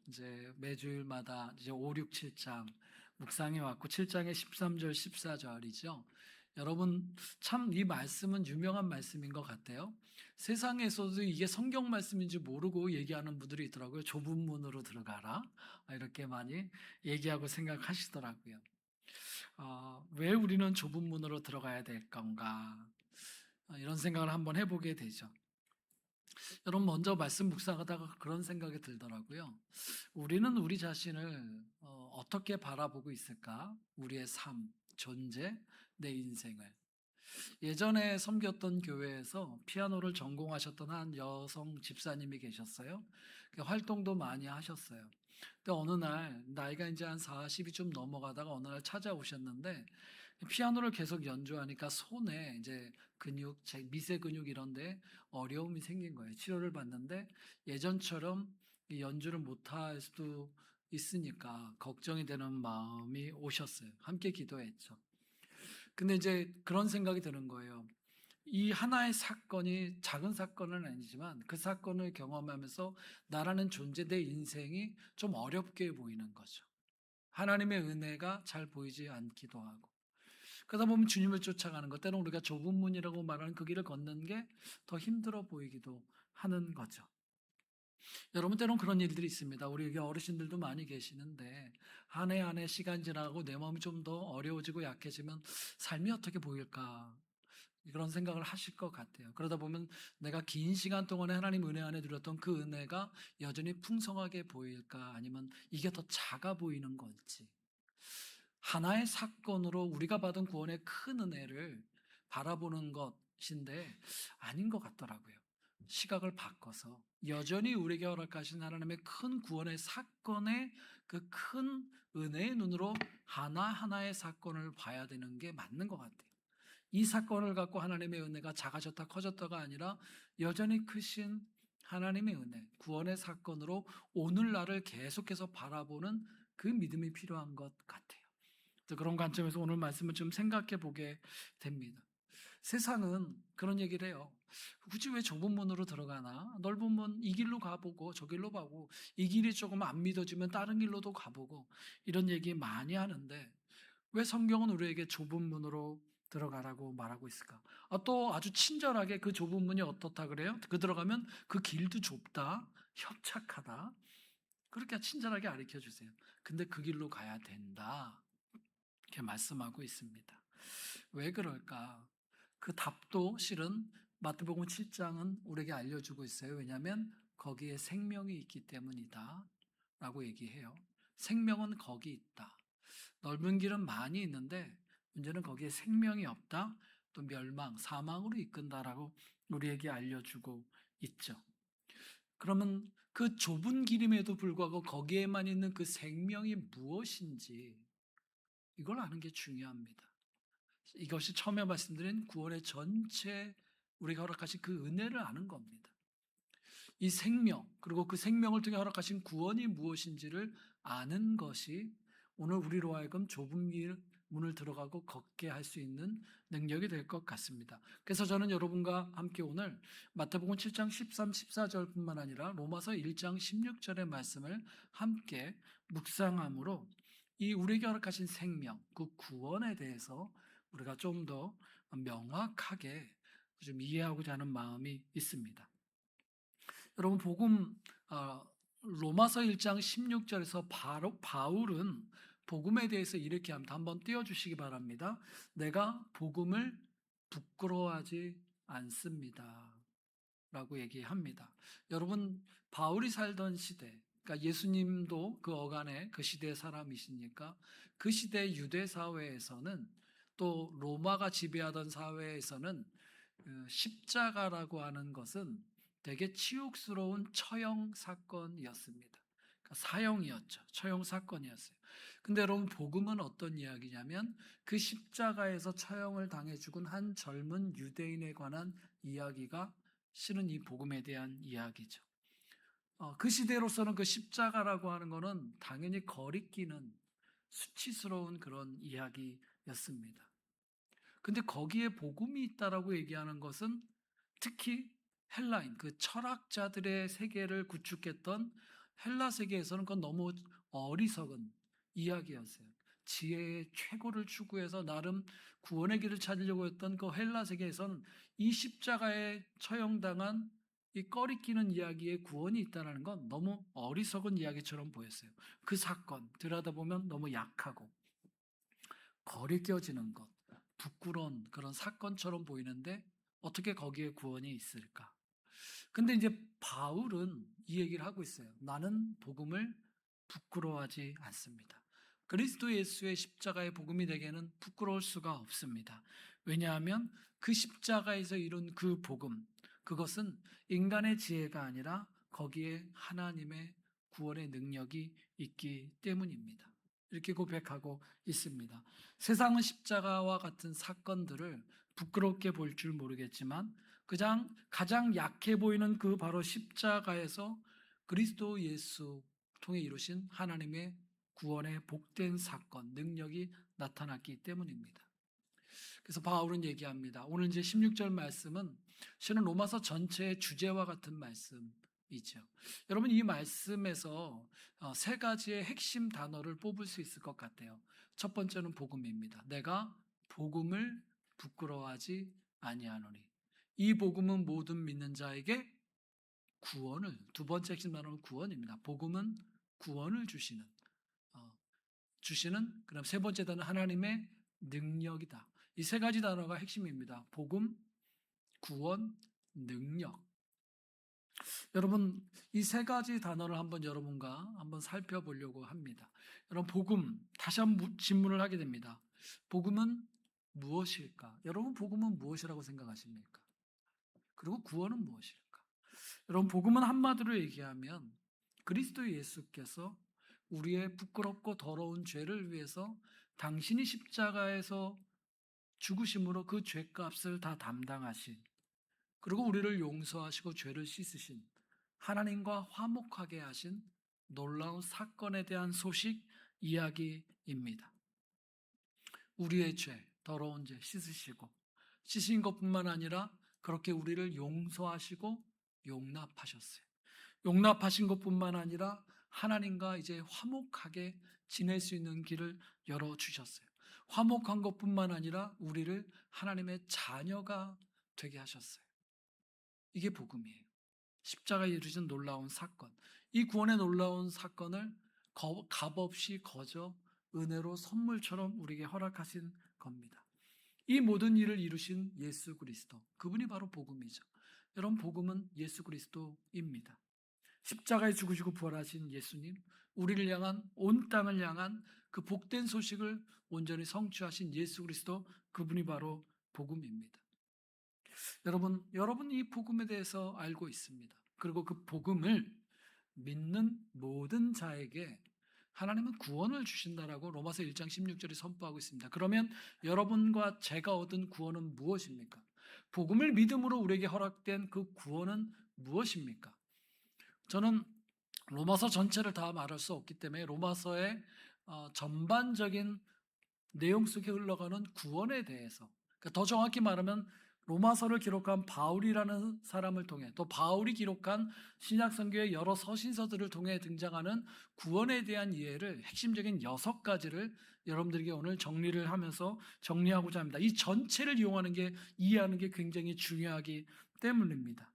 이제 매주일마다 이제 5, 6, 7장 묵상해 왔고 7장의 13절, 14절이죠. 여러분 참 이 말씀은 유명한 말씀인 것 같아요. 세상에서도 이게 성경 말씀인지 모르고 얘기하는 분들이 있더라고요. 좁은 문으로 들어가라 이렇게 많이 얘기하고 생각하시더라고요. 왜 우리는 좁은 문으로 들어가야 될 건가? 이런 생각을 한번 해보게 되죠. 여러분 먼저 말씀 묵상하다가 그런 생각이 들더라고요. 우리는 우리 자신을 어떻게 바라보고 있을까? 우리의 삶, 존재, 내 인생을. 예전에 섬겼던 교회에서 피아노를 전공하셨던 한 여성 집사님이 계셨어요. 활동도 많이 하셨어요. 근데 어느 날 나이가 이제 한 40이 좀 넘어가다가 어느 날 찾아오셨는데 피아노를 계속 연주하니까 손에 이제 근육, 미세 근육 이런데 어려움이 생긴 거예요. 치료를 받는데 예전처럼 이 연주를 못할 수도 있으니까 걱정이 되는 마음이 오셨어요. 함께 기도했죠. 근데 이제 그런 생각이 드는 거예요. 이 하나의 사건이 작은 사건은 아니지만 그 사건을 경험하면서 나라는 존재, 내 인생이 좀 어렵게 보이는 거죠. 하나님의 은혜가 잘 보이지 않기도 하고. 그러다 보면 주님을 쫓아가는 것, 때로는 우리가 좁은 문이라고 말하는 그 길을 걷는 게 더 힘들어 보이기도 하는 거죠. 여러분, 때로는 그런 일들이 있습니다. 우리 여기 어르신들도 많이 계시는데 한 해 한 해 시간 지나고 내 마음이 좀 더 어려워지고 약해지면 삶이 어떻게 보일까? 그런 생각을 하실 것 같아요. 그러다 보면 내가 긴 시간 동안에 하나님 은혜 안에 누렸던 그 은혜가 여전히 풍성하게 보일까? 아니면 이게 더 작아 보이는 건지. 하나의 사건으로 우리가 받은 구원의 큰 은혜를 바라보는 것인데 아닌 것 같더라고요. 시각을 바꿔서 여전히 우리에게 허락하신 하나님의 큰 구원의 사건의 그 큰 은혜의 눈으로 하나하나의 사건을 봐야 되는 게 맞는 것 같아요. 이 사건을 갖고 하나님의 은혜가 작아졌다 커졌다가 아니라 여전히 크신 하나님의 은혜, 구원의 사건으로 오늘날을 계속해서 바라보는 그 믿음이 필요한 것 같아요. 그런 관점에서 오늘 말씀을 좀 생각해 보게 됩니다. 세상은 그런 얘기를 해요. 굳이 왜 좁은 문으로 들어가나? 넓은 문 이 길로 가보고 저 길로 가고 이 길이 조금 안 믿어지면 다른 길로도 가보고 이런 얘기 많이 하는데 왜 성경은 우리에게 좁은 문으로 들어가라고 말하고 있을까? 또 아주 친절하게 그 좁은 문이 어떻다 그래요? 그 들어가면 그 길도 좁다, 협착하다. 그렇게 친절하게 가르쳐 주세요. 근데 그 길로 가야 된다. 이렇게 말씀하고 있습니다. 왜 그럴까? 그 답도 실은 마태복음 7장은 우리에게 알려주고 있어요. 왜냐하면 거기에 생명이 있기 때문이다. 라고 얘기해요. 생명은 거기 있다. 넓은 길은 많이 있는데 문제는 거기에 생명이 없다. 또 멸망, 사망으로 이끈다라고 우리에게 알려주고 있죠. 그러면 그 좁은 길임에도 불구하고 거기에만 있는 그 생명이 무엇인지 이걸 아는 게 중요합니다. 이것이 처음에 말씀드린 구원의 전체 우리가 허락하신 그 은혜를 아는 겁니다. 이 생명 그리고 그 생명을 통해 허락하신 구원이 무엇인지를 아는 것이 오늘 우리로 하여금 좁은 길 문을 들어가고 걷게 할 수 있는 능력이 될 것 같습니다. 그래서 저는 여러분과 함께 오늘 마태복음 7장 13, 14절뿐만 아니라 로마서 1장 16절의 말씀을 함께 묵상함으로 이 우리에게 허락하신 생명, 그 구원에 대해서 우리가 좀 더 명확하게 좀 이해하고자 하는 마음이 있습니다. 여러분 로마서 1장 16절에서 바울은 복음에 대해서 이렇게 합니다. 한번 띄워주시기 바랍니다. 내가 복음을 부끄러워하지 않습니다. 라고 얘기합니다. 여러분 바울이 살던 시대, 그러니까 예수님도 그 어간의 그 시대의 사람이시니까 그 시대 유대 사회에서는 또 로마가 지배하던 사회에서는 십자가라고 하는 것은 되게 치욕스러운 처형 사건이었습니다. 그러니까 사형이었죠. 처형 사건이었어요. 근데 여러분 복음은 어떤 이야기냐면 그 십자가에서 처형을 당해 죽은 한 젊은 유대인에 관한 이야기가 실은 이 복음에 대한 이야기죠. 그 시대로서는 그 십자가라고 하는 것은 당연히 거리끼는 수치스러운 그런 이야기였습니다. 근데 거기에 복음이 있다라고 얘기하는 것은 특히 헬라인, 그 철학자들의 세계를 구축했던 헬라 세계에서는 그건 너무 어리석은 이야기였어요. 지혜의 최고를 추구해서 나름 구원의 길을 찾으려고 했던 그 헬라 세계에서는 이 십자가에 처형당한 이 꺼리끼는 이야기에 구원이 있다는 건 너무 어리석은 이야기처럼 보였어요. 그 사건 들여다보면 너무 약하고 거리껴지는 것, 부끄러운 그런 사건처럼 보이는데 어떻게 거기에 구원이 있을까? 근데 이제 바울은 이 얘기를 하고 있어요. 나는 복음을 부끄러워하지 않습니다. 그리스도 예수의 십자가의 복음이 되게는 부끄러울 수가 없습니다. 왜냐하면 그 십자가에서 이룬 그 복음, 그것은 인간의 지혜가 아니라 거기에 하나님의 구원의 능력이 있기 때문입니다. 이렇게 고백하고 있습니다. 세상은 십자가와 같은 사건들을 부끄럽게 볼 줄 모르겠지만 가장 약해 보이는 그 바로 십자가에서 그리스도 예수 통해 이루신 하나님의 구원의 복된 사건, 능력이 나타났기 때문입니다. 그래서 바울은 얘기합니다. 오늘 이제 16절 말씀은 실은 로마서 전체의 주제와 같은 말씀이죠. 여러분 이 말씀에서 세 가지의 핵심 단어를 뽑을 수 있을 것 같아요. 첫 번째는 복음입니다. 내가 복음을 부끄러워하지 아니하노니. 이 복음은 모든 믿는 자에게 구원을, 두 번째 핵심 단어는 구원입니다. 복음은 구원을 주시는 그럼 세 번째 단어 하나님의 능력이다. 이 세 가지 단어가 핵심입니다. 복음, 구원, 능력. 여러분 이 세 가지 단어를 여러분과 한번 살펴보려고 합니다. 여러분 복음 다시 한번 질문을 하게 됩니다. 복음은 무엇일까? 여러분 복음은 무엇이라고 생각하십니까? 그리고 구원은 무엇일까? 여러분 복음은 한마디로 얘기하면 그리스도 예수께서 우리의 부끄럽고 더러운 죄를 위해서 당신이 십자가에서 죽으심으로 그 죄값을 다 담당하신, 그리고 우리를 용서하시고 죄를 씻으신, 하나님과 화목하게 하신 놀라운 사건에 대한 소식 이야기입니다. 우리의 죄, 더러운 죄 씻으신 것뿐만 아니라 그렇게 우리를 용서하시고 용납하셨어요. 용납하신 것뿐만 아니라 하나님과 이제 화목하게 지낼 수 있는 길을 열어주셨어요. 화목한 것뿐만 아니라 우리를 하나님의 자녀가 되게 하셨어요. 이게 복음이에요. 십자가에 이루신 놀라운 사건. 이 구원의 놀라운 사건을 값없이 거저 은혜로 선물처럼 우리에게 허락하신 겁니다. 이 모든 일을 이루신 예수 그리스도, 그분이 바로 복음이죠. 여러분 복음은 예수 그리스도입니다. 십자가에 죽으시고 부활하신 예수님, 우리를 향한, 온 땅을 향한 그 복된 소식을 온전히 성취하신 예수 그리스도, 그분이 바로 복음입니다. 여러분 이 복음에 대해서 알고 있습니다. 그리고 그 복음을 믿는 모든 자에게 하나님은 구원을 주신다라고 로마서 1장 16절에 선포하고 있습니다. 그러면 여러분과 제가 얻은 구원은 무엇입니까? 복음을 믿음으로 우리에게 허락된 그 구원은 무엇입니까? 저는 로마서 전체를 다 말할 수 없기 때문에 로마서의 전반적인 내용 속에 흘러가는 구원에 대해서, 그러니까 더 정확히 말하면 로마서를 기록한 바울이라는 사람을 통해, 또 바울이 기록한 신약성경의 여러 서신서들을 통해 등장하는 구원에 대한 이해를, 핵심적인 6가지를 여러분들에게 오늘 정리를 하면서 정리하고자 합니다. 이 전체를 이해하는 게 굉장히 중요하기 때문입니다.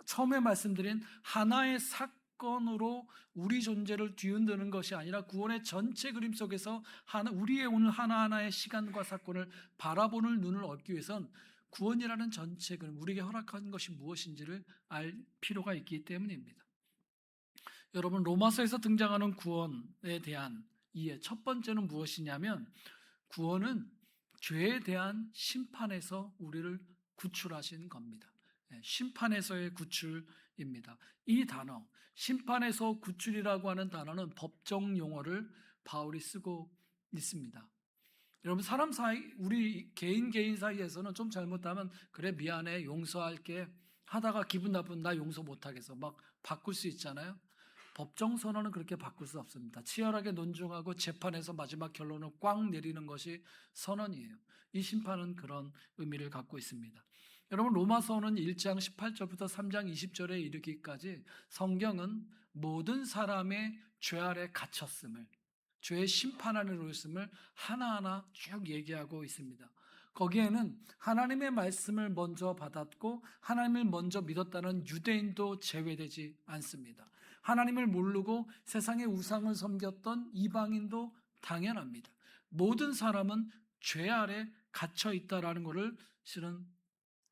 처음에 말씀드린 하나의 사건으로 우리 존재를 뒤흔드는 것이 아니라 구원의 전체 그림 속에서 우리의 오늘 하나하나의 시간과 사건을 바라보는 눈을 얻기 위해선 구원이라는 전체 그림, 우리에게 허락한 것이 무엇인지를 알 필요가 있기 때문입니다. 여러분 로마서에서 등장하는 구원에 대한 이해, 첫 번째는 무엇이냐면 구원은 죄에 대한 심판에서 우리를 구출하신 겁니다. 심판에서의 구출입니다. 이 단어, 심판에서 구출이라고 하는 단어는 법정 용어를 바울이 쓰고 있습니다. 여러분 사람 사이, 우리 개인 사이에서는 좀 잘못하면 그래 미안해 용서할게 하다가 기분 나쁜 나 용서 못하겠어 막 바꿀 수 있잖아요. 법정 선언은 그렇게 바꿀 수 없습니다. 치열하게 논중하고 재판에서 마지막 결론을 꽉 내리는 것이 선언이에요. 이 심판은 그런 의미를 갖고 있습니다. 여러분 로마서는 1장 18절부터 3장 20절에 이르기까지 성경은 모든 사람의 죄 아래 갇혔음을, 죄의 심판 아래 놓였음을 하나하나 쭉 얘기하고 있습니다. 거기에는 하나님의 말씀을 먼저 받았고 하나님을 먼저 믿었다는 유대인도 제외되지 않습니다. 하나님을 모르고 세상의 우상을 섬겼던 이방인도 당연합니다. 모든 사람은 죄 아래 갇혀 있다라는 것을 실은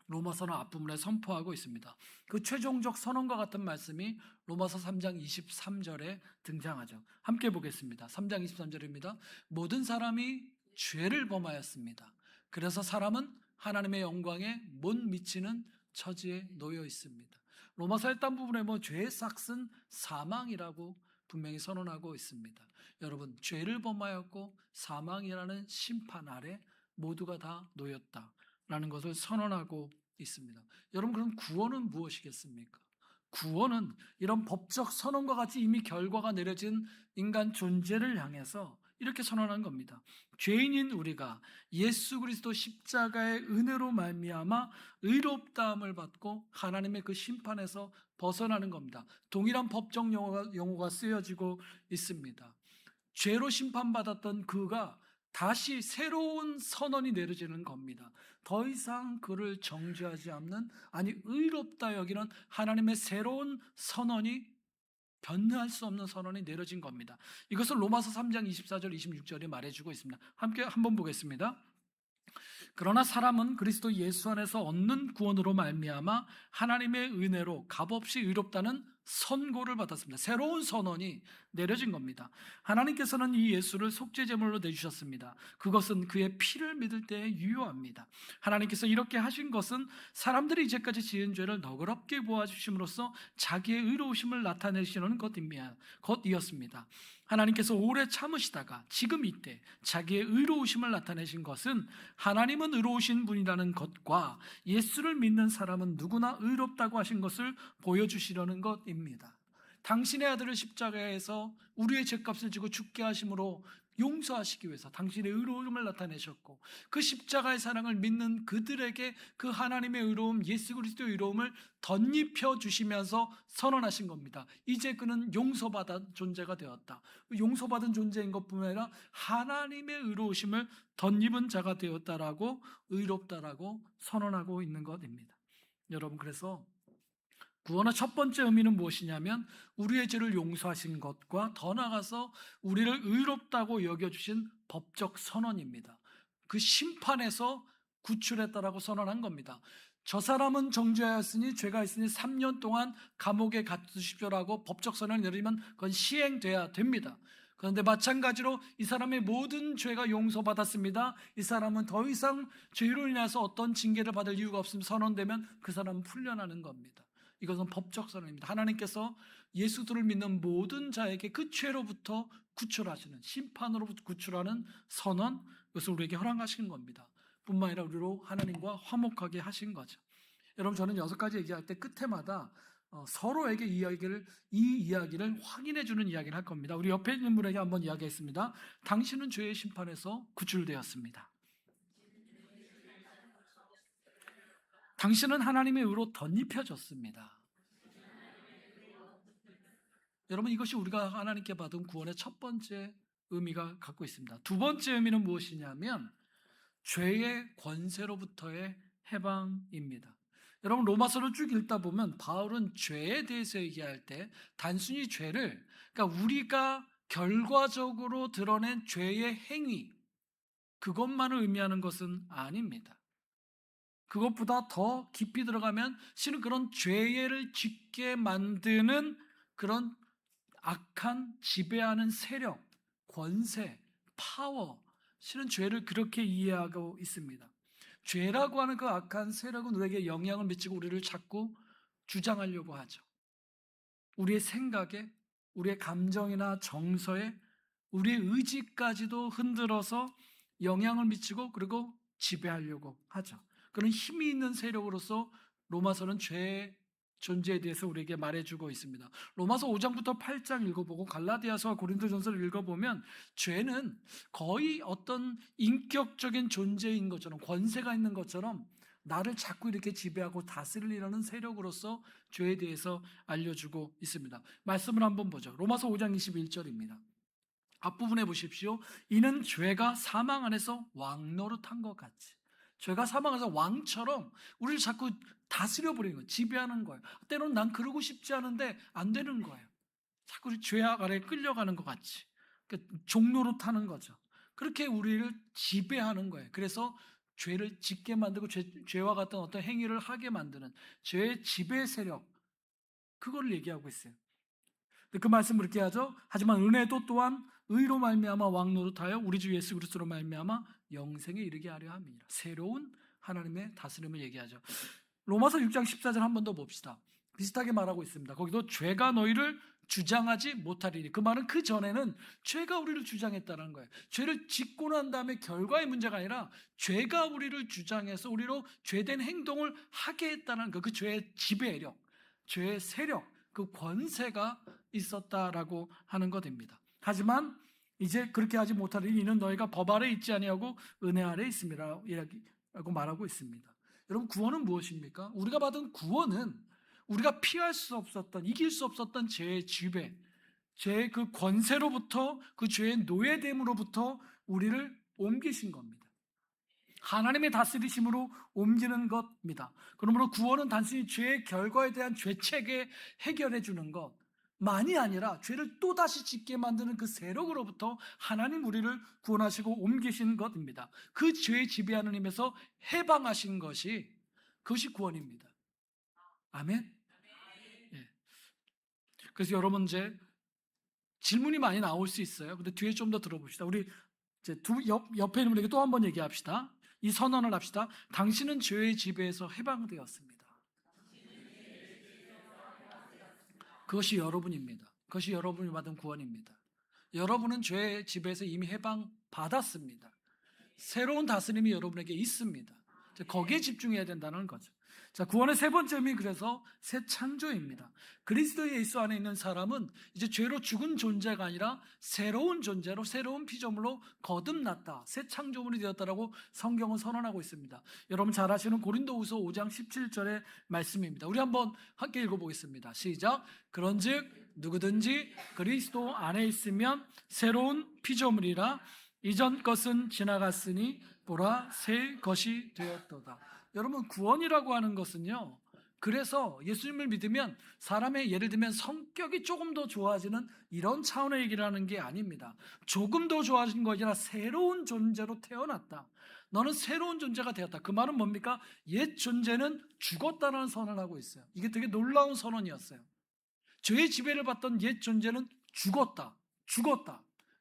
로마서는 앞부분에 선포하고 있습니다. 그 최종적 선언과 같은 말씀이 로마서 3장 23절에 등장하죠. 함께 보겠습니다. 3장 23절입니다. 모든 사람이 죄를 범하였습니다. 그래서 사람은 하나님의 영광에 못 미치는 처지에 놓여 있습니다. 로마서 1단 부분에 죄의 삭은 사망이라고 분명히 선언하고 있습니다. 여러분, 죄를 범하였고 사망이라는 심판 아래 모두가 다 놓였다라는 것을 선언하고 있습니다. 여러분, 그럼 구원은 무엇이겠습니까? 구원은 이런 법적 선언과 같이 이미 결과가 내려진 인간 존재를 향해서 이렇게 선언한 겁니다. 죄인인 우리가 예수 그리스도 십자가의 은혜로 말미암아 의롭다함을 받고 하나님의 그 심판에서 벗어나는 겁니다. 동일한 법적 용어가 쓰여지고 있습니다. 죄로 심판받았던 그가 다시 새로운 선언이 내려지는 겁니다. 더 이상 그를 정죄하지 않는, 아니 의롭다 여기는 하나님의 새로운 선언이, 변화할 수 없는 선언이 내려진 겁니다. 이것을 로마서 3장 24절 26절에 말해주고 있습니다. 함께 한번 보겠습니다. 그러나 사람은 그리스도 예수 안에서 얻는 구원으로 말미암아 하나님의 은혜로 값없이 의롭다는 선고를 받았습니다. 새로운 선언이 내려진 겁니다. 하나님께서는 이 예수를 속죄제물로 내주셨습니다. 그것은 그의 피를 믿을 때에 유효합니다. 하나님께서 이렇게 하신 것은 사람들이 이제까지 지은 죄를 너그럽게 보아주심으로써 자기의 의로우심을 나타내시는 것이었습니다. 하나님께서 오래 참으시다가 지금 이때 자기의 의로우심을 나타내신 것은 하나님은 의로우신 분이라는 것과 예수를 믿는 사람은 누구나 의롭다고 하신 것을 보여주시려는 것입니다. 당신의 아들을 십자가에서 우리의 죄값을 지고 죽게 하심으로 용서하시기 위해서 당신의 의로움을 나타내셨고, 그 십자가의 사랑을 믿는 그들에게 그 하나님의 의로움, 예수 그리스도의 의로움을 덧입혀 주시면서 선언하신 겁니다. 이제 그는 용서받은 존재가 되었다. 용서받은 존재인 것뿐만 아니라 하나님의 의로우심을 덧입은 자가 되었다라고, 의롭다라고 선언하고 있는 것입니다. 여러분, 그래서 구원의 첫 번째 의미는 무엇이냐면 우리의 죄를 용서하신 것과 더 나아가서 우리를 의롭다고 여겨주신 법적 선언입니다. 그 심판에서 구출했다라고 선언한 겁니다. 저 사람은 정죄하였으니 죄가 있으니 3년 동안 감옥에 가두십시오라고 법적 선언을 내리면 그건 시행돼야 됩니다. 그런데 마찬가지로 이 사람의 모든 죄가 용서받았습니다. 이 사람은 더 이상 죄로 인해서 어떤 징계를 받을 이유가 없음 선언되면 그 사람은 풀려나는 겁니다. 이것은 법적 선언입니다. 하나님께서 예수들을 믿는 모든 자에게 그 죄로부터 구출하시는, 심판으로부터 구출하는 선언, 이것을 우리에게 허락하신 겁니다. 뿐만 아니라 우리로 하나님과 화목하게 하신 거죠. 여러분, 저는 6가지 얘기할 때 끝에마다 서로에게 이 이야기를 확인해 주는 이야기를 할 겁니다. 우리 옆에 있는 분에게 한번 이야기했습니다. 당신은 죄의 심판에서 구출되었습니다. 당신은 하나님의 의로 덧입혀졌습니다. 여러분, 이것이 우리가 하나님께 받은 구원의 첫 번째 의미가 갖고 있습니다. 두 번째 의미는 무엇이냐면 죄의 권세로부터의 해방입니다. 여러분, 로마서를 쭉 읽다 보면 바울은 죄에 대해서 얘기할 때 단순히 죄를, 그러니까 우리가 결과적으로 드러낸 죄의 행위, 그것만을 의미하는 것은 아닙니다. 그것보다 더 깊이 들어가면 실은 그런 죄를 짓게 만드는 그런 악한 지배하는 세력, 권세, 파워, 실은 죄를 그렇게 이해하고 있습니다. 죄라고 하는 그 악한 세력은 우리에게 영향을 미치고 우리를 자꾸 주장하려고 하죠. 우리의 생각에, 우리의 감정이나 정서에, 우리의 의지까지도 흔들어서 영향을 미치고 그리고 지배하려고 하죠. 그런 힘이 있는 세력으로서 로마서는 죄의 존재에 대해서 우리에게 말해주고 있습니다. 로마서 5장부터 8장 읽어보고 갈라디아서와 고린도전서를 읽어보면 죄는 거의 어떤 인격적인 존재인 것처럼, 권세가 있는 것처럼 나를 자꾸 이렇게 지배하고 다스리려는 세력으로서 죄에 대해서 알려주고 있습니다. 말씀을 한번 보죠. 로마서 5장 21절입니다. 앞부분에 보십시오. 이는 죄가 사망 안에서 왕노릇한 것 같이, 죄가 사망 안에서 왕처럼 우리를 자꾸 다스려 버리는 거예요. 지배하는 거예요. 때로는 난 그러고 싶지 않은데 안 되는 거예요. 자꾸 죄악 아래 끌려가는 것 같이, 그러니까 종노릇하는 거죠. 그렇게 우리를 지배하는 거예요. 그래서 죄를 짓게 만들고 죄와 같은 어떤 행위를 하게 만드는 죄의 지배 세력, 그걸 얘기하고 있어요. 그 말씀을 이렇게 하죠. 하지만 은혜도 또한 의로 말미암아 왕노릇하여 우리 주 예수 그리스도로 말미암아 영생에 이르게 하려 함이니라. 새로운 하나님의 다스림을 얘기하죠. 로마서 6장 14절 한 번 더 봅시다. 비슷하게 말하고 있습니다. 거기도 죄가 너희를 주장하지 못하리니, 그 말은 그 전에는 죄가 우리를 주장했다는 거예요. 죄를 짓고 난 다음에 결과의 문제가 아니라 죄가 우리를 주장해서 우리로 죄된 행동을 하게 했다는 거, 그 죄의 지배력, 죄의 세력, 그 권세가 있었다라고 하는 것입니다. 하지만 이제 그렇게 하지 못하리니 이는 너희가 법 아래 있지 아니하고 은혜 아래 있습니다 라고 말하고 있습니다. 여러분, 구원은 무엇입니까? 우리가 받은 구원은 우리가 피할 수 없었던, 이길 수 없었던 죄의 지배, 죄의 그 권세로부터, 그 죄의 노예됨으로부터 우리를 옮기신 겁니다. 하나님의 다스리심으로 옮기는 것입니다. 그러므로 구원은 단순히 죄의 결과에 대한 죄책에 해결해 주는 것만이 아니라 죄를 또다시 짓게 만드는 그 세력으로부터 하나님 우리를 구원하시고 옮기신 것입니다. 그 죄의 지배하는 힘에서 해방하신 것이, 그것이 구원입니다. 아멘. 예. 그래서 여러분, 이제 질문이 많이 나올 수 있어요. 근데 뒤에 좀 더 들어봅시다. 우리 이제 옆에 있는 분에게 또 한 번 얘기합시다. 이 선언을 합시다. 당신은 죄의 지배에서 해방되었습니다. 그것이 여러분입니다. 그것이 여러분이 받은 구원입니다. 여러분은 죄의 지배에서 이미 해방받았습니다. 새로운 다스림이 여러분에게 있습니다. 거기에 집중해야 된다는 거죠. 자, 구원의 세 번째 의미, 그래서 새 창조입니다. 그리스도 예수 안에 있는 사람은 이제 죄로 죽은 존재가 아니라 새로운 존재로, 새로운 피조물로 거듭났다, 새 창조물이 되었다라고 성경은 선언하고 있습니다. 여러분 잘 아시는 고린도후서 5장 17절의 말씀입니다. 우리 한번 함께 읽어보겠습니다. 시작. 그런즉 누구든지 그리스도 안에 있으면 새로운 피조물이라, 이전 것은 지나갔으니 보라 새 것이 되었도다. 여러분, 구원이라고 하는 것은요, 그래서 예수님을 믿으면 사람의, 예를 들면 성격이 조금 더 좋아지는 이런 차원의 얘기를 하는 게 아닙니다. 조금 더 좋아진 것이 아니라 새로운 존재로 태어났다. 너는 새로운 존재가 되었다. 그 말은 뭡니까? 옛 존재는 죽었다는 선언을 하고 있어요. 이게 되게 놀라운 선언이었어요. 죄의 지배를 받던 옛 존재는 죽었다.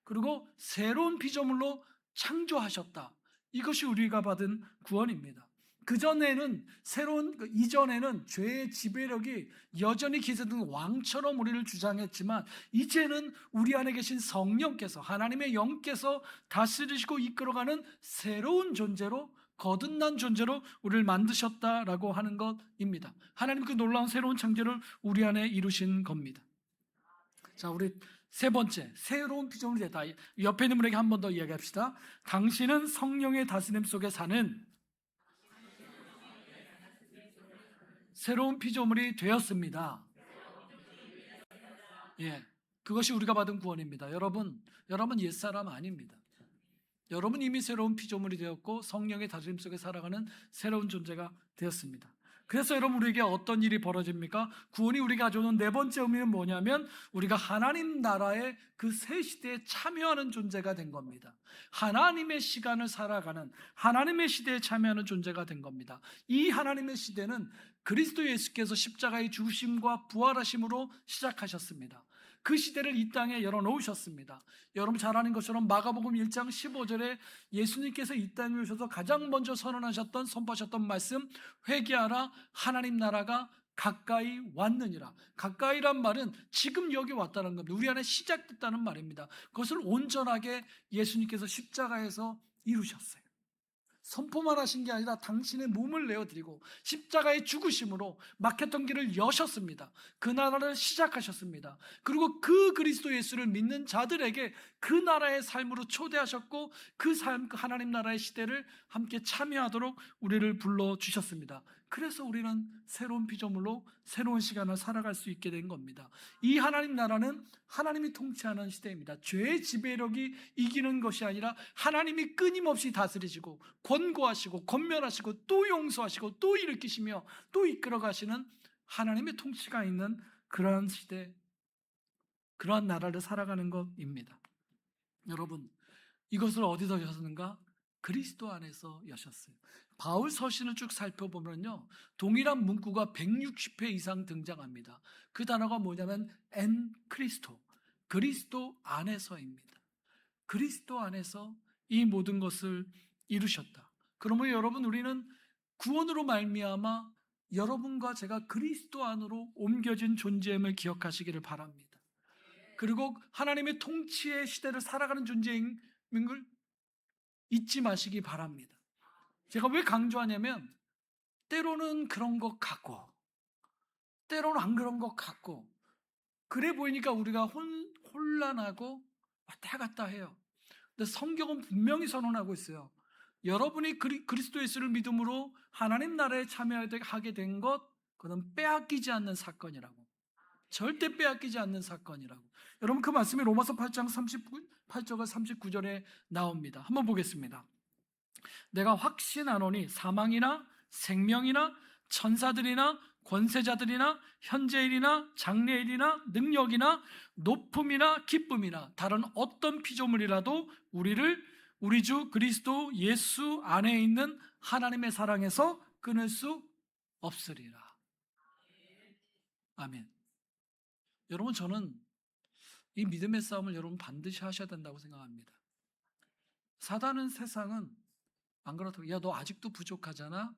그리고 새로운 피조물로 창조하셨다. 이것이 우리가 받은 구원입니다. 이전에는 죄의 지배력이 여전히 기세등 왕처럼 우리를 주장했지만, 이제는 우리 안에 계신 성령께서, 하나님의 영께서 다스리시고 이끌어가는 새로운 존재로, 거듭난 존재로 우리를 만드셨다라고 하는 것입니다. 하나님 그 놀라운 새로운 창조를 우리 안에 이루신 겁니다. 자, 우리 세 번째, 새로운 피조물이 됐다. 옆에 있는 분에게 한 번 더 이야기합시다. 당신은 성령의 다스림 속에 사는 새로운 피조물이 되었습니다. 예, 그것이 우리가 받은 구원입니다. 여러분 옛사람 아닙니다. 여러분 이미 새로운 피조물이 되었고 성령의 다스림 속에 살아가는 새로운 존재가 되었습니다. 그래서 여러분, 우리에게 어떤 일이 벌어집니까? 구원이 우리가 가져오는 네 번째 의미는 뭐냐면, 우리가 하나님 나라의 그 새 시대에 참여하는 존재가 된 겁니다. 하나님의 시간을 살아가는, 하나님의 시대에 참여하는 존재가 된 겁니다. 이 하나님의 시대는 그리스도 예수께서 십자가의 죽으심과 부활하심으로 시작하셨습니다. 그 시대를 이 땅에 열어놓으셨습니다. 여러분 잘 아는 것처럼 마가복음 1장 15절에 예수님께서 이 땅에 오셔서 가장 먼저 선포하셨던 말씀, 회개하라 하나님 나라가 가까이 왔느니라. 가까이란 말은 지금 여기 왔다는 겁니다. 우리 안에 시작됐다는 말입니다. 그것을 온전하게 예수님께서 십자가에서 이루셨어요. 선포만 하신 게 아니라 당신의 몸을 내어드리고 십자가의 죽으심으로 막혔던 길을 여셨습니다. 그 나라를 시작하셨습니다. 그리고 그 그리스도 예수를 믿는 자들에게 그 나라의 삶으로 초대하셨고 그 삶, 그 하나님 나라의 시대를 함께 참여하도록 우리를 불러주셨습니다. 그래서 우리는 새로운 피조물로 새로운 시간을 살아갈 수 있게 된 겁니다. 이 하나님 나라는 하나님이 통치하는 시대입니다. 죄의 지배력이 이기는 것이 아니라 하나님이 끊임없이 다스리시고 권고하시고 권면하시고 또 용서하시고 또 일으키시며 또 이끌어 가시는 하나님의 통치가 있는 그러한 시대, 그러한 나라를 살아가는 것입니다. 여러분, 이것을 어디서 여셨는가? 그리스도 안에서 여셨어요. 바울 서신을 쭉 살펴보면요, 동일한 문구가 160회 이상 등장합니다. 그 단어가 뭐냐면 엔 크리스토, 그리스도 안에서입니다. 그리스도 안에서 이 모든 것을 이루셨다. 그러면 여러분, 우리는 구원으로 말미암아 여러분과 제가 그리스도 안으로 옮겨진 존재임을 기억하시기를 바랍니다. 그리고 하나님의 통치의 시대를 살아가는 존재인 걸 잊지 마시기 바랍니다. 제가 왜 강조하냐면 때로는 그런 것 같고 때로는 안 그런 것 같고 그래 보이니까 우리가 혼란하고 왔다 갔다 해요. 근데 성경은 분명히 선언하고 있어요. 여러분이 그리스도 예수를 믿음으로 하나님 나라에 참여하게 된 것, 그건 빼앗기지 않는 사건이라고. 절대 빼앗기지 않는 사건이라고. 여러분, 그 말씀이 로마서 8장 38절과 39절에 나옵니다. 한번 보겠습니다. 내가 확신하노니 사망이나 생명이나 천사들이나 권세자들이나 현재일이나 장래일이나 능력이나 높음이나 기쁨이나 다른 어떤 피조물이라도 우리 주 그리스도 예수 안에 있는 하나님의 사랑에서 끊을 수 없으리라. 아멘. 여러분, 저는 이 믿음의 싸움을 여러분 반드시 하셔야 된다고 생각합니다. 사단은, 세상은 안 그렇다고, 야, 너 아직도 부족하잖아?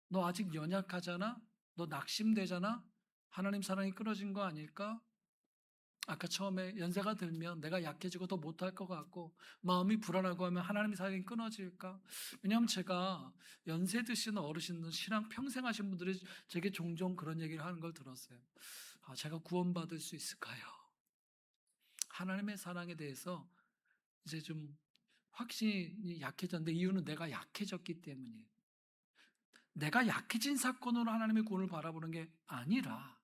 너 아직 연약하잖아? 너 낙심되잖아? 하나님 사랑이 끊어진 거 아닐까? 아까 처음에 연세가 들면 내가 약해지고 더 못할 것 같고 마음이 불안하고 하면 하나님 사랑이 끊어질까? 왜냐하면 제가 연세 드신 어르신들, 신앙 평생 하신 분들이 제게 종종 그런 얘기를 하는 걸 들었어요. 제가 구원받을 수 있을까요? 하나님의 사랑에 대해서 이제 좀 확신이 약해졌는데 이유는 내가 약해졌기 때문이에요. 내가 약해진 사건으로 하나님의 구원을 바라보는 게 아니라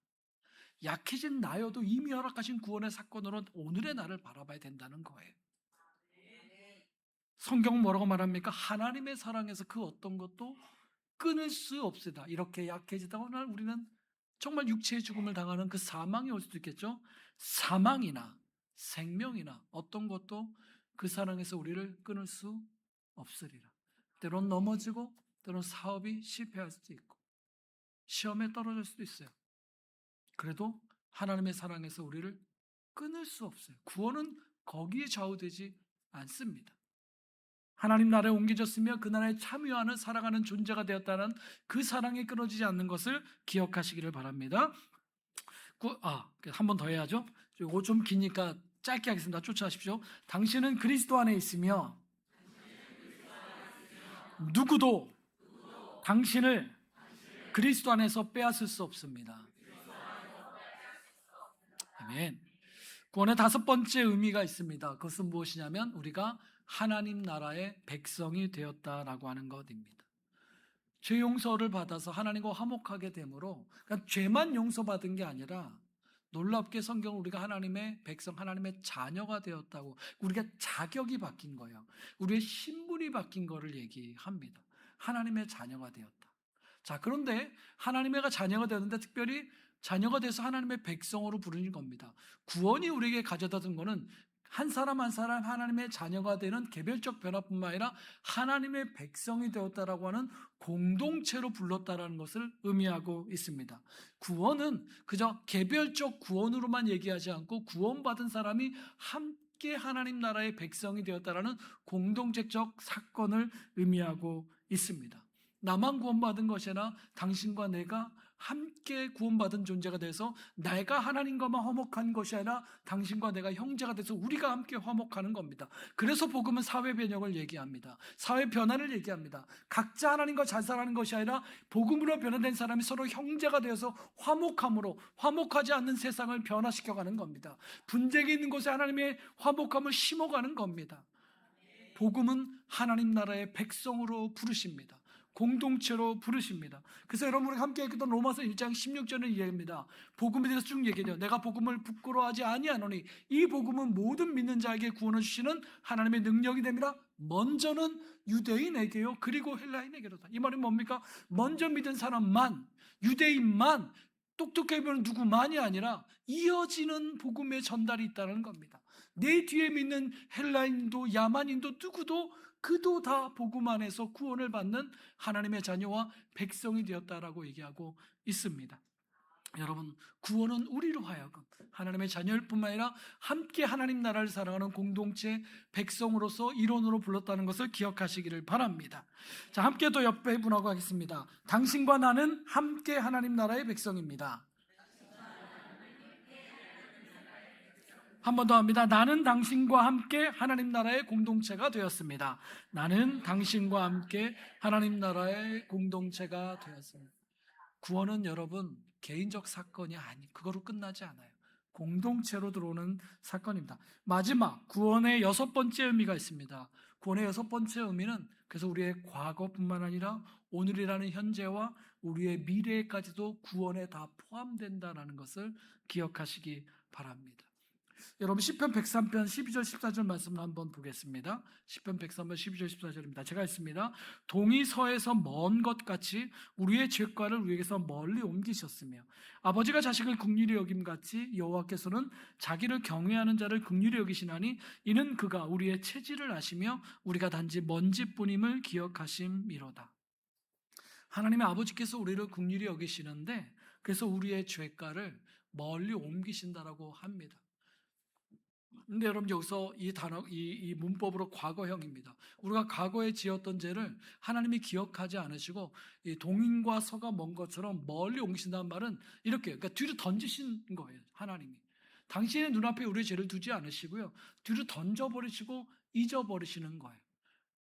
약해진 나여도 이미 허락하신 구원의 사건으로 오늘의 나를 바라봐야 된다는 거예요. 성경은 뭐라고 말합니까? 하나님의 사랑에서 그 어떤 것도 끊을 수 없으다. 이렇게 약해지다가 오늘 우리는 정말 육체의 죽음을 당하는 그 사망이 올 수도 있겠죠. 사망이나 생명이나 어떤 것도 그 사랑에서 우리를 끊을 수 없으리라. 때론 넘어지고 때론 사업이 실패할 수도 있고 시험에 떨어질 수도 있어요. 그래도 하나님의 사랑에서 우리를 끊을 수 없어요. 구원은 거기에 좌우되지 않습니다. 하나님 나라에 옮겨졌으며 그 나라에 참여하는 살아가는 존재가 되었다는 그 사랑이 끊어지지 않는 것을 기억하시기를 바랍니다. 한 번 더 해야죠. 이거 좀 기니까 짧게 하겠습니다. 쫓아하십시오. 당신은 그리스도 안에 있으며 누구도 당신을 그리스도 안에서 빼앗을 수 없습니다. 아멘. 구원의 다섯 번째 의미가 있습니다. 그것은 무엇이냐면 우리가 하나님 나라의 백성이 되었다라고 하는 것입니다. 죄 용서를 받아서 하나님과 화목하게 되므로, 그러니까 죄만 용서받은 게 아니라 놀랍게 성경은 우리가 하나님의 백성, 하나님의 자녀가 되었다고, 우리가 자격이 바뀐 거예요. 우리의 신분이 바뀐 거를 얘기합니다. 하나님의 자녀가 되었다. 자, 그런데 하나님의 자녀가 되었는데 특별히 자녀가 돼서 하나님의 백성으로 부르는 겁니다. 구원이 우리에게 가져다 준 거는 한 사람 한 사람 하나님의 자녀가 되는 개별적 변화뿐만 아니라 하나님의 백성이 되었다라고 하는 공동체로 불렀다라는 것을 의미하고 있습니다. 구원은 그저 개별적 구원으로만 얘기하지 않고 구원받은 사람이 함께 하나님 나라의 백성이 되었다라는 공동체적 사건을 의미하고 있습니다. 나만 구원받은 것이 아니라 당신과 내가 함께 구원받은 존재가 돼서 내가 하나님과만 화목한 것이 아니라 당신과 내가 형제가 돼서 우리가 함께 화목하는 겁니다. 그래서 복음은 사회 변혁을 얘기합니다. 사회 변화를 얘기합니다. 각자 하나님과 잘 살아가는 것이 아니라 복음으로 변화된 사람이 서로 형제가 되어서 화목함으로 화목하지 않는 세상을 변화시켜가는 겁니다. 분쟁이 있는 곳에 하나님의 화목함을 심어가는 겁니다. 복음은 하나님 나라의 백성으로 부르십니다. 공동체로 부르십니다. 그래서 여러분 우리가 함께 읽었던 로마서 1장 16절을 이해합니다. 복음에 대해서 쭉 얘기해요. 내가 복음을 부끄러워하지 아니하노니 이 복음은 모든 믿는 자에게 구원을 주시는 하나님의 능력이 됩니다. 먼저는 유대인에게요, 그리고 헬라인에게로다. 이 말이 뭡니까? 먼저 믿은 사람만, 유대인만, 똑똑해 보이는 누구만이 아니라 이어지는 복음의 전달이 있다는 겁니다. 내 뒤에 믿는 헬라인도 야만인도 누구도 그도 다 복음 안에서 구원을 받는 하나님의 자녀와 백성이 되었다라고 얘기하고 있습니다. 여러분, 구원은 우리로 하여금 하나님의 자녀일 뿐만 아니라 함께 하나님 나라를 살아가는 공동체 백성으로서 일원으로 불렀다는 것을 기억하시기를 바랍니다. 자, 함께 또 옆에 분하고 하겠습니다. 당신과 나는 함께 하나님 나라의 백성입니다. 한 번 더 합니다. 나는 당신과 함께 하나님 나라의 공동체가 되었습니다. 나는 당신과 함께 하나님 나라의 공동체가 되었습니다. 구원은 여러분 개인적 사건이 그거로 끝나지 않아요. 공동체로 들어오는 사건입니다. 마지막 구원의 6번째 의미가 있습니다. 구원의 6번째 의미는 그래서 우리의 과거뿐만 아니라 오늘이라는 현재와 우리의 미래까지도 구원에 다 포함된다는 것을 기억하시기 바랍니다. 여러분 시편 103편 12절 14절 말씀을 한번 보겠습니다. 시편 103편 12절 14절입니다. 제가 읽습니다. 동이 서에서 먼 것 같이 우리의 죄과를 우리에게서 멀리 옮기셨으며 아버지가 자식을 긍휼히 여김같이 여호와께서는 자기를 경외하는 자를 긍휼히 여기시나니 이는 그가 우리의 체질을 아시며 우리가 단지 먼지뿐임을 기억하심이로다. 하나님의 아버지께서 우리를 긍휼히 여기시는데 그래서 우리의 죄과를 멀리 옮기신다라고 합니다. 근데 여러분 여기서 이 단어, 이 문법으로 과거형입니다. 우리가 과거에 지었던 죄를 하나님이 기억하지 않으시고 이 동인과 서가 먼 것처럼 멀리 옮기신다는 말은 이렇게, 그러니까 뒤로 던지신 거예요. 하나님이 당신의 눈앞에 우리의 죄를 두지 않으시고요, 뒤로 던져버리시고 잊어버리시는 거예요.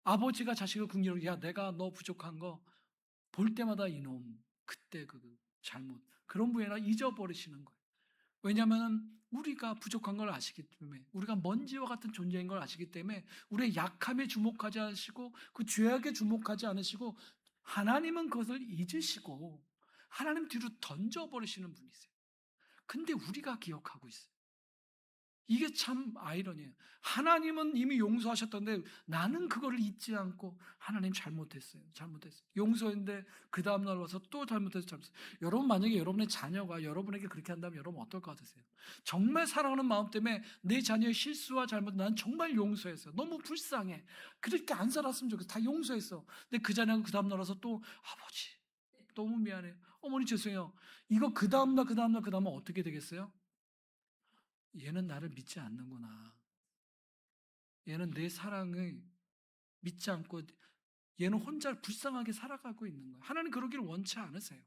아버지가 자식을 긍휼히, 야 내가 너 부족한 거 볼 때마다 이놈 그때 그 잘못 그런 부분이나 잊어버리시는 거예요. 왜냐하면 우리가 부족한 걸 아시기 때문에, 우리가 먼지와 같은 존재인 걸 아시기 때문에 우리의 약함에 주목하지 않으시고 그 죄악에 주목하지 않으시고 하나님은 그것을 잊으시고 하나님 뒤로 던져버리시는 분이세요. 근데 우리가 기억하고 있어요. 이게 참 아이러니해요. 하나님은 이미 용서하셨던데 나는 그거를 잊지 않고 하나님 잘못했어요. 용서했는데 그 다음날 와서 또 잘못했어요. 여러분 만약에 여러분의 자녀가 여러분에게 그렇게 한다면 여러분 어떨 것 같으세요? 정말 사랑하는 마음 때문에 내 자녀의 실수와 잘못 난 정말 용서했어. 너무 불쌍해. 그렇게 안 살았으면 좋겠어. 다 용서했어. 근데 그 자녀가 그 다음날 와서 또 아버지 너무 미안해요. 어머니 죄송해요. 이거 그 다음날 어떻게 되겠어요? 얘는 나를 믿지 않는구나. 얘는 내 사랑을 믿지 않고 얘는 혼자 불쌍하게 살아가고 있는 거예요. 하나님 그러기를 원치 않으세요.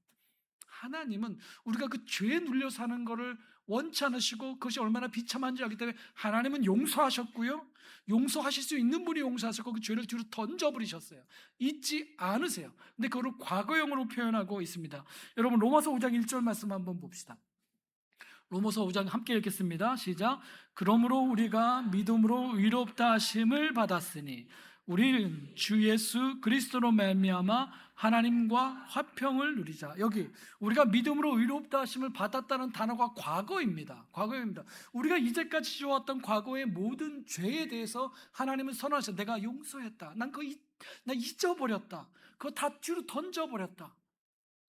하나님은 우리가 그 죄에 눌려 사는 것을 원치 않으시고 그것이 얼마나 비참한지 알기 때문에 하나님은 용서하셨고요, 용서하실 수 있는 분이 용서하셨고 그 죄를 뒤로 던져버리셨어요. 잊지 않으세요. 근데 그걸 과거형으로 표현하고 있습니다. 여러분 로마서 5장 1절 말씀 한번 봅시다. 로마서 5장 함께 읽겠습니다. 시작. 그러므로 우리가 믿음으로 의롭다 하심을 받았으니 우리는 주 예수 그리스도로 말미암아 하나님과 화평을 누리자. 여기 우리가 믿음으로 의롭다 하심을 받았다는 단어가 과거입니다. 우리가 이제까지 지어왔던 과거의 모든 죄에 대해서 하나님은 선언하셨어요. 내가 용서했다. 나 잊어버렸다. 그거 다 뒤로 던져버렸다.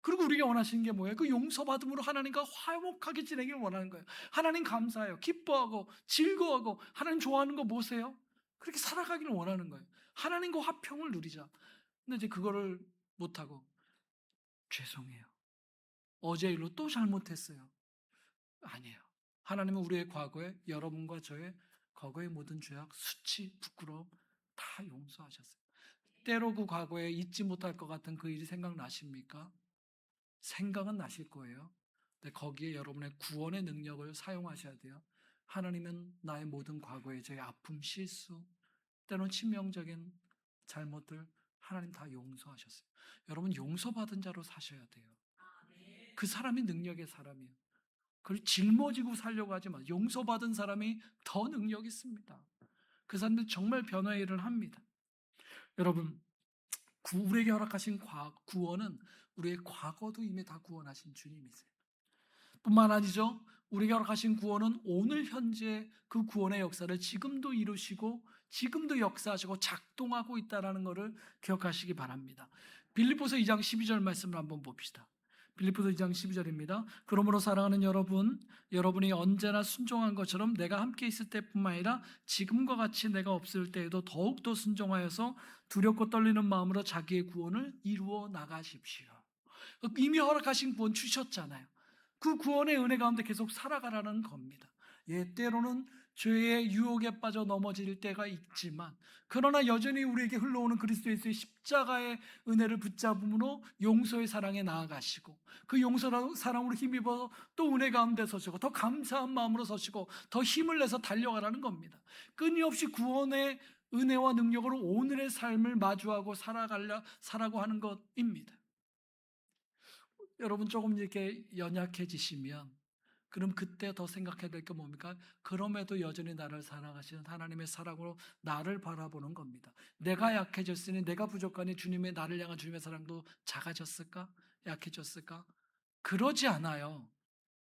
그리고 우리가 원하시는 게 뭐예요? 그 용서받음으로 하나님과 화목하게 지내기를 원하는 거예요. 하나님 감사해요. 기뻐하고 즐거워하고 하나님 좋아하는 거 뭐세요? 그렇게 살아가기를 원하는 거예요. 하나님과 화평을 누리자. 근데 이제 그거를 못하고 죄송해요. 어제 일로 또 잘못했어요. 아니에요. 하나님은 우리의 과거에 여러분과 저의 과거의 모든 죄악, 수치, 부끄러움 다 용서하셨어요. 때로 그 과거에 잊지 못할 것 같은 그 일이 생각나십니까? 생각은 나실 거예요. 근데 거기에 여러분의 구원의 능력을 사용하셔야 돼요. 하나님은 나의 모든 과거의 저의 아픔, 실수, 때로는 치명적인 잘못들 하나님 다 용서하셨어요. 여러분 용서받은 자로 사셔야 돼요. 그 사람이 능력의 사람이에요. 그걸 짊어지고 살려고 하지 마. 용서받은 사람이 더 능력 있습니다. 그 사람들 정말 변화의 일을 합니다. 여러분 우리에게 허락하신 구원은 우리의 과거도 이미 다 구원하신 주님이세요. 뿐만 아니죠. 우리가 허락하신 구원은 오늘 현재 그 구원의 역사를 지금도 이루시고 지금도 역사하시고 작동하고 있다는 것을 기억하시기 바랍니다. 빌립보서 2장 12절 말씀을 한번 봅시다. 빌립보서 2장 12절입니다. 그러므로 사랑하는 여러분, 여러분이 언제나 순종한 것처럼 내가 함께 있을 때뿐만 아니라 지금과 같이 내가 없을 때에도 더욱더 순종하여서 두렵고 떨리는 마음으로 자기의 구원을 이루어 나가십시오. 이미 허락하신 구원 주셨잖아요. 그 구원의 은혜 가운데 계속 살아가라는 겁니다. 때로는 죄의 유혹에 빠져 넘어질 때가 있지만 그러나 여전히 우리에게 흘러오는 그리스도 예수의 십자가의 은혜를 붙잡음으로 용서의 사랑에 나아가시고 그 용서의 사랑으로 힘입어 또 은혜 가운데 서시고 더 감사한 마음으로 서시고 더 힘을 내서 달려가라는 겁니다. 끊임없이 구원의 은혜와 능력으로 오늘의 삶을 마주하고 살아가고 하는 것입니다. 여러분 조금 이렇게 연약해지시면 그럼 그때 더 생각해야 될 게 뭡니까? 그럼에도 여전히 나를 사랑하시는 하나님의 사랑으로 나를 바라보는 겁니다. 내가 약해졌으니 내가 부족하니 주님의 나를 향한 주님의 사랑도 작아졌을까? 약해졌을까? 그러지 않아요.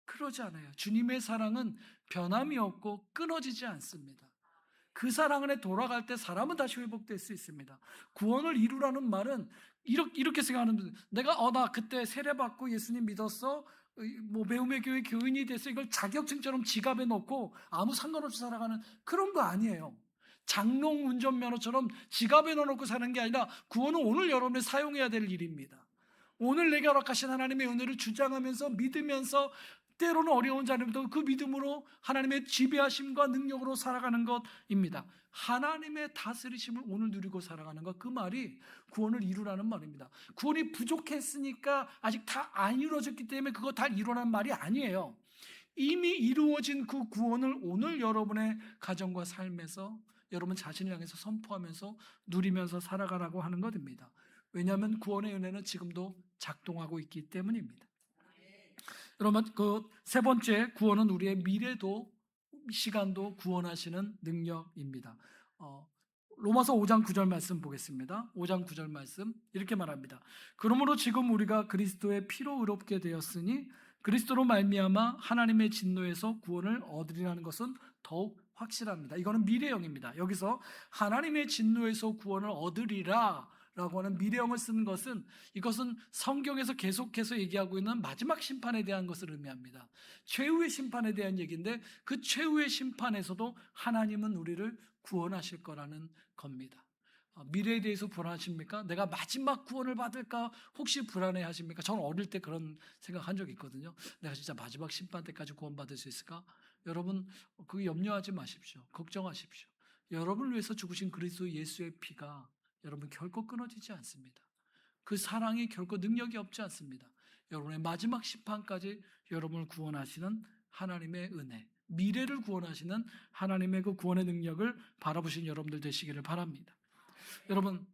그러지 않아요. 주님의 사랑은 변함이 없고 끊어지지 않습니다. 그 사랑 안에 돌아갈 때 사람은 다시 회복될 수 있습니다. 구원을 이루라는 말은 이렇게 생각하는 분들, 내가 나 그때 세례받고 예수님 믿었어, 뭐 배움의 교회 교인이 돼서 이걸 자격증처럼 지갑에 넣고 아무 상관없이 살아가는 그런 거 아니에요. 장롱 운전면허처럼 지갑에 넣어놓고 사는 게 아니라 구원은 오늘 여러분이 사용해야 될 일입니다. 오늘 내게 허락하신 하나님의 은혜를 주장하면서 믿으면서 때로는 어려운 자리도 그 믿음으로 하나님의 지배하심과 능력으로 살아가는 것입니다. 하나님의 다스리심을 오늘 누리고 살아가는 것, 그 말이 구원을 이루라는 말입니다. 구원이 부족했으니까 아직 다 안 이루어졌기 때문에 그거 다 이루라는 말이 아니에요. 이미 이루어진 그 구원을 오늘 여러분의 가정과 삶에서 여러분 자신을 향해서 선포하면서 누리면서 살아가라고 하는 것입니다. 왜냐하면 구원의 은혜는 지금도 작동하고 있기 때문입니다. 여러분 그 세 번째 구원은 우리의 미래도 시간도 구원하시는 능력입니다. 로마서 5장 9절 말씀 보겠습니다. 5장 9절 말씀 이렇게 말합니다. 그러므로 지금 우리가 그리스도의 피로 의롭게 되었으니 그리스도로 말미암아 하나님의 진노에서 구원을 얻으리라는 것은 더욱 확실합니다. 이거는 미래형입니다. 여기서 하나님의 진노에서 구원을 얻으리라 라고 하는 미래형을 쓰는 것은 이것은 성경에서 계속해서 얘기하고 있는 마지막 심판에 대한 것을 의미합니다. 최후의 심판에 대한 얘기인데 그 최후의 심판에서도 하나님은 우리를 구원하실 거라는 겁니다. 미래에 대해서 불안하십니까? 내가 마지막 구원을 받을까 혹시 불안해하십니까? 저는 어릴 때 그런 생각한 적이 있거든요. 내가 진짜 마지막 심판 때까지 구원받을 수 있을까? 여러분 그 염려하지 마십시오. 걱정하십시오. 여러분을 위해서 죽으신 그리스도 예수의 피가 여러분 결코 끊어지지 않습니다. 그 사랑이 결코 능력이 없지 않습니다. 여러분의 마지막 심판까지 여러분을 구원하시는 하나님의 은혜, 미래를 구원하시는 하나님의 그 구원의 능력을 바라보신 여러분들 되시기를 바랍니다. 여러분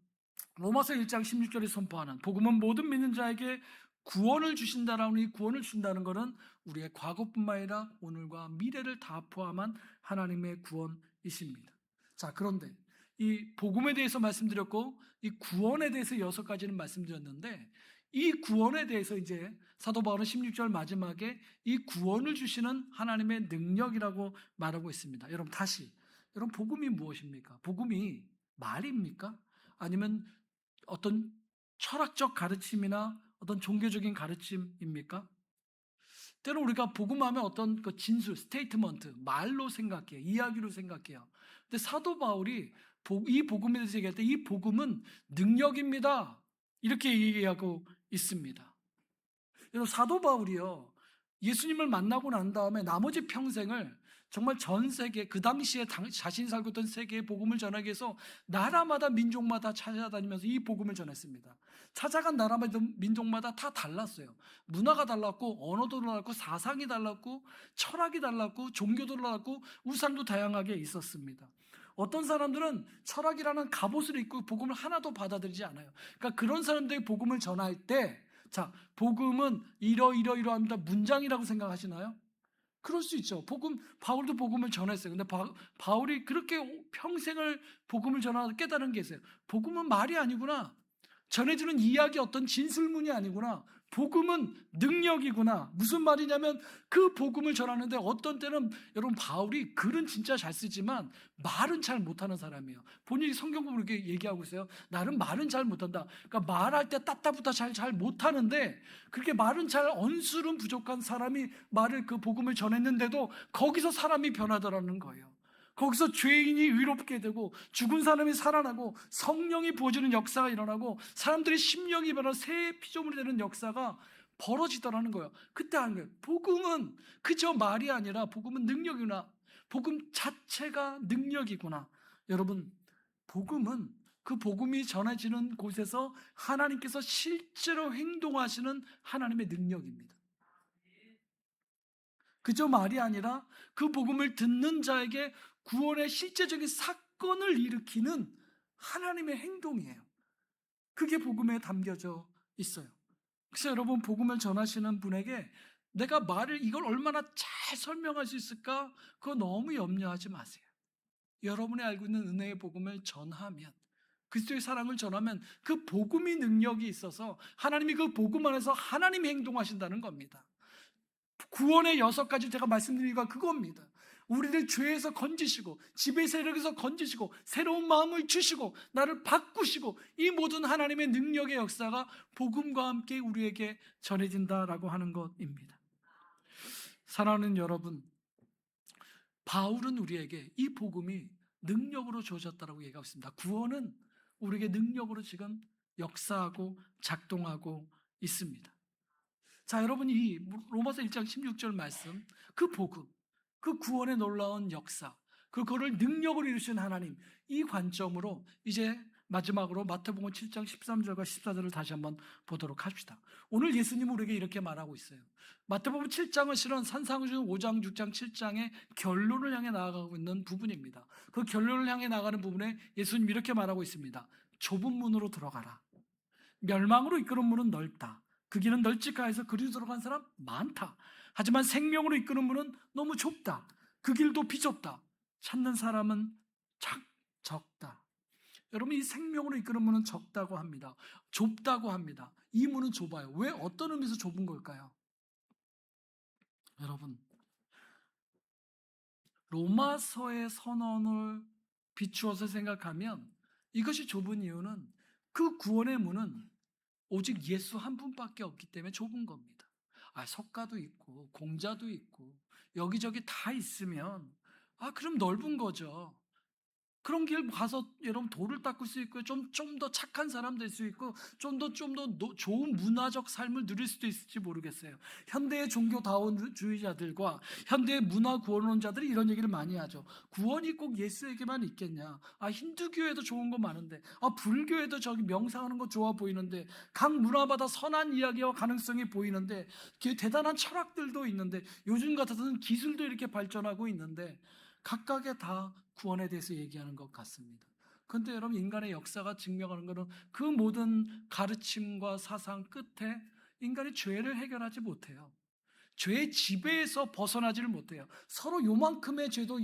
로마서 1장 16절에 선포하는 복음은 모든 믿는 자에게 구원을 주신다라는 이 구원을 준다는 것은 우리의 과거뿐만 아니라 오늘과 미래를 다 포함한 하나님의 구원이십니다. 자, 그런데 이 복음에 대해서 말씀드렸고 이 구원에 대해서 6가지는 말씀드렸는데 이 구원에 대해서 이제 사도 바울은 16절 마지막에 이 구원을 주시는 하나님의 능력이라고 말하고 있습니다. 여러분 여러분 복음이 무엇입니까? 복음이 말입니까? 아니면 어떤 철학적 가르침이나 어떤 종교적인 가르침입니까? 때로 우리가 복음하면 어떤 그 진술, 스테이트먼트, 말로 생각해요. 이야기로 생각해요. 근데 사도 바울이 이 복음에 대해서 얘기할 때 이 복음은 능력입니다. 이렇게 얘기하고 있습니다. 여러분 사도 바울이요. 예수님을 만나고 난 다음에 나머지 평생을 정말 전 세계 그 당시에 자신이 살고 있던 세계의 복음을 전하기 위해서 나라마다 민족마다 찾아다니면서 이 복음을 전했습니다. 찾아간 나라마다 민족마다 다 달랐어요. 문화가 달랐고 언어도 달랐고 사상이 달랐고 철학이 달랐고 종교도 달랐고 우상도 다양하게 있었습니다. 어떤 사람들은 철학이라는 갑옷을 입고 복음을 하나도 받아들이지 않아요. 그러니까 그런 사람들이 복음을 전할 때, 자, 복음은 이러이러이러합니다. 문장이라고 생각하시나요? 그럴 수 있죠. 바울도 복음을 전했어요. 근데 바울이 그렇게 평생을 복음을 전하다 깨달은 게 있어요. 복음은 말이 아니구나. 전해주는 이야기 어떤 진술문이 아니구나. 복음은 능력이구나. 무슨 말이냐면 그 복음을 전하는데 어떤 때는 여러분 바울이 글은 진짜 잘 쓰지만 말은 잘 못하는 사람이에요. 본인이 성경적으로 이렇게 얘기하고 있어요. 나는 말은 잘 못한다. 그러니까 말할 때 따따부따 잘 못하는데 그렇게 말은 잘 언술은 부족한 사람이 말을 그 복음을 전했는데도 거기서 사람이 변하더라는 거예요. 거기서 죄인이 의롭게 되고 죽은 사람이 살아나고 성령이 부어지는 역사가 일어나고 사람들의 심령이 변화 새 피조물이 되는 역사가 벌어지더라는 거예요. 그때 하는 거예요. 복음은 그저 말이 아니라 복음은 능력이구나. 복음 자체가 능력이구나. 여러분, 복음은 그 복음이 전해지는 곳에서 하나님께서 실제로 행동하시는 하나님의 능력입니다. 그저 말이 아니라 그 복음을 듣는 자에게 구원의 실제적인 사건을 일으키는 하나님의 행동이에요. 그게 복음에 담겨져 있어요. 그래서 여러분 복음을 전하시는 분에게 내가 이걸 얼마나 잘 설명할 수 있을까? 그거 너무 염려하지 마세요. 여러분이 알고 있는 은혜의 복음을 전하면, 그리스도의 사랑을 전하면 그 복음이 능력이 있어서 하나님이 그 복음 안에서 하나님이 행동하신다는 겁니다. 구원의 6가지 제가 말씀드린 이유가 그겁니다. 우리를 죄에서 건지시고 지배 세력에서 건지시고 새로운 마음을 주시고 나를 바꾸시고 이 모든 하나님의 능력의 역사가 복음과 함께 우리에게 전해진다라고 하는 것입니다. 사랑하는 여러분, 바울은 우리에게 이 복음이 능력으로 주어졌다라고 얘기하고 있습니다. 구원은 우리에게 능력으로 지금 역사하고 작동하고 있습니다. 자, 여러분 이 로마서 1장 16절 말씀, 그 복음, 그 구원의 놀라운 역사, 그거를 능력으로 이루신 하나님, 이 관점으로 이제 마지막으로 마태복음 7장 13절과 14절을 다시 한번 보도록 합시다. 오늘 예수님은 우리에게 이렇게 말하고 있어요. 마태복음 7장은 실은 산상수훈 5장, 6장, 7장의 결론을 향해 나아가고 있는 부분입니다. 그 결론을 향해 나가는 부분에 예수님이 이렇게 말하고 있습니다. 좁은 문으로 들어가라. 멸망으로 이끄는 문은 넓다. 그 길은 널찍하여서 그리로 들어간 사람 많다. 하지만 생명으로 이끄는 문은 너무 좁다. 그 길도 비좁다. 찾는 사람은 적다. 여러분 이 생명으로 이끄는 문은 적다고 합니다. 좁다고 합니다. 이 문은 좁아요. 왜? 어떤 의미에서 좁은 걸까요? 여러분 로마서의 선언을 비추어서 생각하면 이것이 좁은 이유는 그 구원의 문은 오직 예수 한 분밖에 없기 때문에 좁은 겁니다. 석가도 있고 공자도 있고 여기저기 다 있으면 그럼 넓은 거죠. 그런 길 가서 여러분 돌을 닦을 수 있고 좀 더 착한 사람 될 수 있고 좀 더 좋은 문화적 삶을 누릴 수도 있을지 모르겠어요. 현대의 종교다원주의자들과 현대의 문화 구원론자들이 이런 얘기를 많이 하죠. 구원이 꼭 예수에게만 있겠냐? 힌두교에도 좋은 거 많은데, 불교에도 저기 명상하는 거 좋아 보이는데, 각 문화마다 선한 이야기와 가능성이 보이는데, 대단한 철학들도 있는데, 요즘 같아서는 기술도 이렇게 발전하고 있는데, 각각의 다 구원에 대해서 얘기하는 것 같습니다. 그런데 여러분 인간의 역사가 증명하는 것은 그 모든 가르침과 사상 끝에 인간이 죄를 해결하지 못해요. 죄의 지배에서 벗어나지를 못해요. 서로 요만큼의 죄도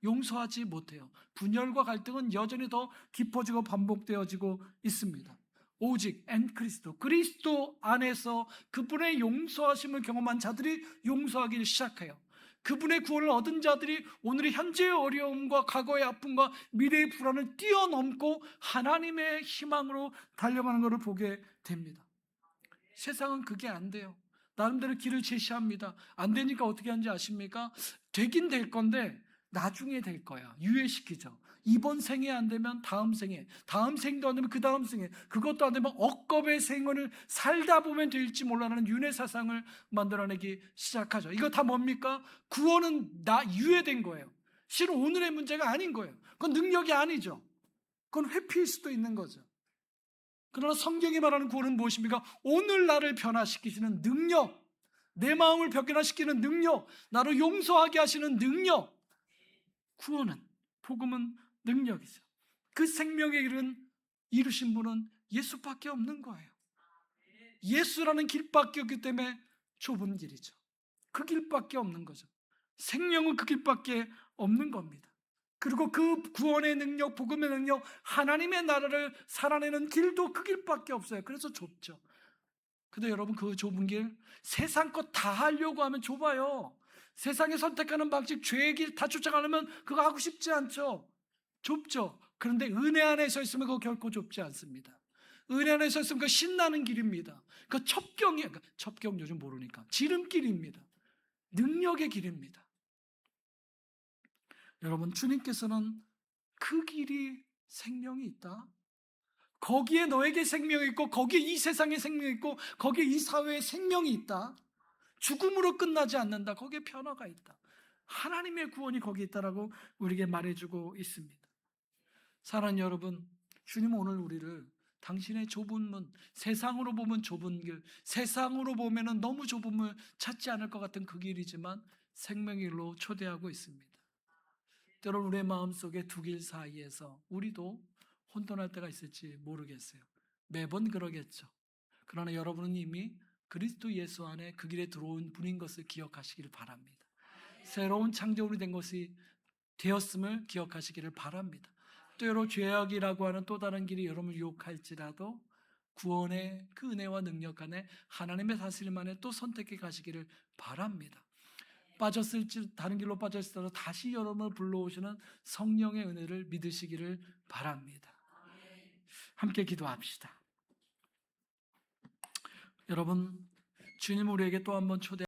용서하지 못해요. 분열과 갈등은 여전히 더 깊어지고 반복되어지고 있습니다. 오직 그리스도 안에서 그분의 용서하심을 경험한 자들이 용서하기를 시작해요. 그분의 구원을 얻은 자들이 오늘의 현재의 어려움과 과거의 아픔과 미래의 불안을 뛰어넘고 하나님의 희망으로 달려가는 것을 보게 됩니다. 세상은 그게 안 돼요. 나름대로 길을 제시합니다. 안 되니까 어떻게 하는지 아십니까? 되긴 될 건데 나중에 될 거야. 유예시키죠. 이번 생에 안 되면 다음 생에, 다음 생도 안 되면 그 다음 생에, 그것도 안 되면 억겁의 생을 살다 보면 될지 몰라라는 윤회 사상을 만들어내기 시작하죠. 이거 다 뭡니까? 구원은 유예된 거예요. 실은 오늘의 문제가 아닌 거예요. 그건 능력이 아니죠. 그건 회피일 수도 있는 거죠. 그러나 성경이 말하는 구원은 무엇입니까? 오늘 나를 변화시키시는 능력, 내 마음을 변화시키는 능력, 나를 용서하게 하시는 능력. 구원은, 복음은 능력이죠. 그 생명의 길은 이루신 분은 예수밖에 없는 거예요. 예수라는 길밖에 없기 때문에 좁은 길이죠. 그 길밖에 없는 거죠. 생명은 그 길밖에 없는 겁니다. 그리고 그 구원의 능력, 복음의 능력, 하나님의 나라를 살아내는 길도 그 길밖에 없어요. 그래서 좁죠. 근데 여러분, 그 좁은 길, 세상 것 다 하려고 하면 좁아요. 세상에 선택하는 방식, 죄의 길 다 쫓아가려면 그거 하고 싶지 않죠. 좁죠. 그런데 은혜 안에 서 있으면 그거 결코 좁지 않습니다. 은혜 안에 서 있으면 그 신나는 길입니다. 그 첩경 요즘 모르니까 지름길입니다. 능력의 길입니다. 여러분, 주님께서는 그 길이 생명이 있다, 거기에 너에게 생명이 있고, 거기에 이 세상에 생명이 있고, 거기에 이 사회에 생명이 있다, 죽음으로 끝나지 않는다, 거기에 변화가 있다, 하나님의 구원이 거기에 있다라고 우리에게 말해주고 있습니다. 사랑하는 여러분, 주님은 오늘 우리를 당신의 좁은 문, 세상으로 보면 좁은 길, 세상으로 보면 너무 좁음을 찾지 않을 것 같은 그 길이지만 생명의 길로 초대하고 있습니다. 때론 우리의 마음속에 두 길 사이에서 우리도 혼돈할 때가 있을지 모르겠어요. 매번 그러겠죠. 그러나 여러분은 이미 그리스도 예수 안에 그 길에 들어온 분인 것을 기억하시기를 바랍니다. 새로운 창조물이 된 것이 되었음을 기억하시기를 바랍니다. 때로 죄악이라고 하는 또 다른 길이 여러분을 유혹할지라도 구원의 그 은혜와 능력 안에 하나님의 다스림 안에 또 선택해 가시기를 바랍니다. 빠졌을지, 다른 길로 빠졌을지라도 다시 여러분을 불러오시는 성령의 은혜를 믿으시기를 바랍니다. 함께 기도합시다. 여러분, 주님 우리에게 또 한 번 초대